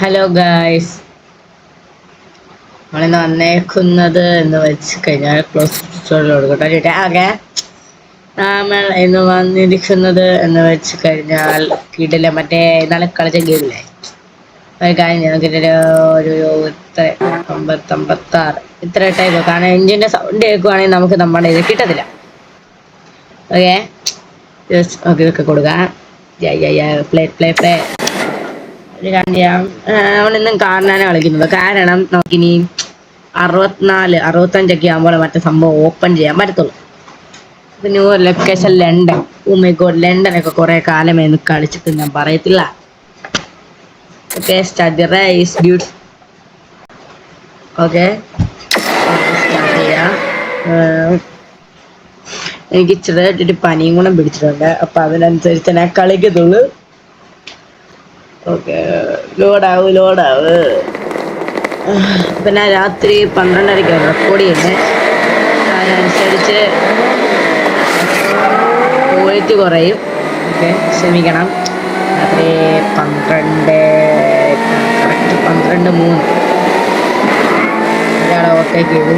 Hello guys, നമ്മളിന്ന് വന്നേക്കുന്നത് എന്ന് വെച്ച് കഴിഞ്ഞാൽ നമ്മൾ ഇന്ന് വന്നിരിക്കുന്നത് എന്ന് വെച്ച് കഴിഞ്ഞാൽ കിടില മറ്റേ ഇന്നാളെ കളിച്ച ഗെയിമില്ലേ ഒരു കാര്യം ഞങ്ങൾക്കിട്ടൊരു ഒരു ഇത്ര അമ്പത്താറ് ഇത്ര ടൈപ്പ് കാരണം എഞ്ചിൻ്റെ സൗണ്ട് കേൾക്കുവാണെങ്കിൽ നമുക്ക് നമ്മുടെ ഇത് കിട്ടത്തില്ല. ഓക്കെ ഓക്കെ ഒക്കെ കൊടുക്കാം. പ്ലേ പ്ലേ പ്ലേ ഒരു കാര്യം ചെയ്യാം. നമ്മളിന്നും കാറിനാണ് കളിക്കുന്നത്. കാരണം നമുക്കിനി 65 ആകുമ്പോൾ മറ്റേ സംഭവം ഓപ്പൺ ചെയ്യാൻ പറ്റത്തുള്ളൂ. New location London. Oh my god, ലണ്ടനൊക്കെ കുറെ കാലമേന്ന് കളിച്ചിട്ട് ഞാൻ പറയത്തില്ല. Okay, start the race dude. Okay, start ചെയ്യാം. എനിക്ക് ചെറുതായിട്ടൊരു പനിയും കൂടെ പിടിച്ചിട്ടുണ്ട്, അപ്പം അതിനനുസരിച്ച് ഞാൻ കളിക്കത്തുള്ളൂ. ഓക്കെ, ലോഡാവ്. പിന്നെ രാത്രി 12:30 റെക്കോർഡ് ചെയ്യുന്നത്. അതിനനുസരിച്ച് ക്വാളിറ്റി കുറയും. ഓക്കെ, ക്ഷമിക്കണം. രാത്രി 12 കറക്റ്റ് 12:03 ഒരാളെ ഓവർടേക്ക് ചെയ്തു.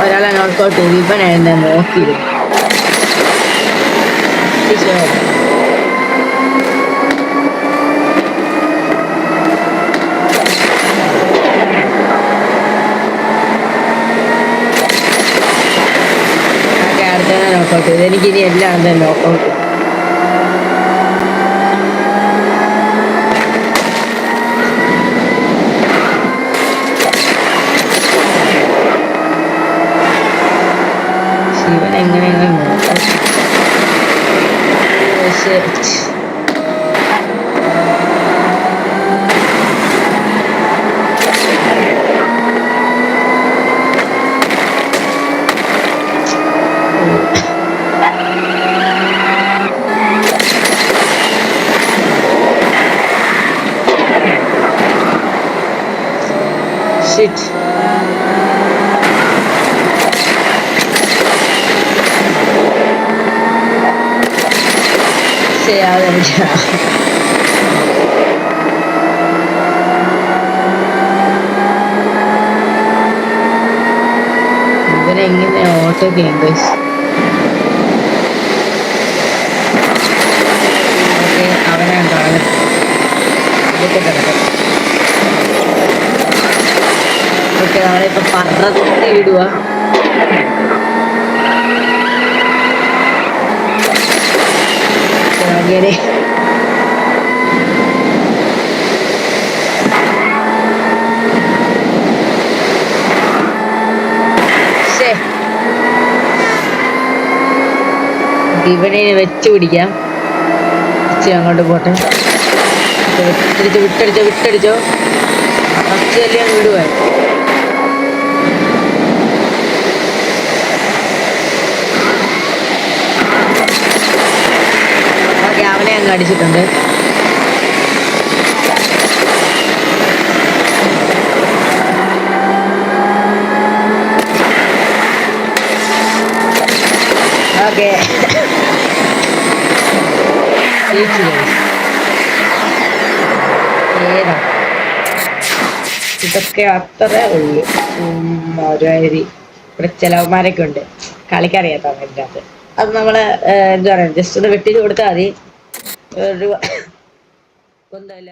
ഒരാളെ നോക്കൗട്ട് ചെയ്തു. ഇവനായിരുന്നു നോക്കിയത്. അടുത്തന്നെ നോക്കൗട്ട് ചെയ്തു. എനിക്കിനി എല്ലാം എന്താ നോക്കൗട്ട്. ഇവൻ എങ്ങനെയെങ്കിലും നോക്കാം. ഷിറ്റ്. ഇവരെങ്ങനെ ഓട്ടോ ചെയ്യും ഗയ്സ്. അവനാണ് കാണുന്നത്. ഓക്കെ, നമ്മളിപ്പോ പറത്തി ഇടുക. അങ്ങനെ ഇവനെ വെച്ച് പിടിക്കാം. അങ്ങോട്ട് പോട്ടെ. വിട്ടടിച്ചോ. ഫസ്റ്റ് കല്യാണം വിടുവാൻ. ഓക്കെ, അവനെ അങ്ങ് അടിച്ചിട്ടുണ്ട്. ഓക്കെ, ഇതൊക്കെ അത്രേ ഉള്ളു. ഒരുമാതിരി ഇവിടെ ചിലവന്മാരൊക്കെ ഉണ്ട് കളിക്കറിയാത്ത അതിൻ്റെ അകത്ത്. അത് നമ്മള് എന്താ പറയുക, ജസ്റ്റ് ഒന്ന് വെട്ടിച്ച് കൊടുത്താൽ മതി. ഒരു ഒന്നുമില്ല.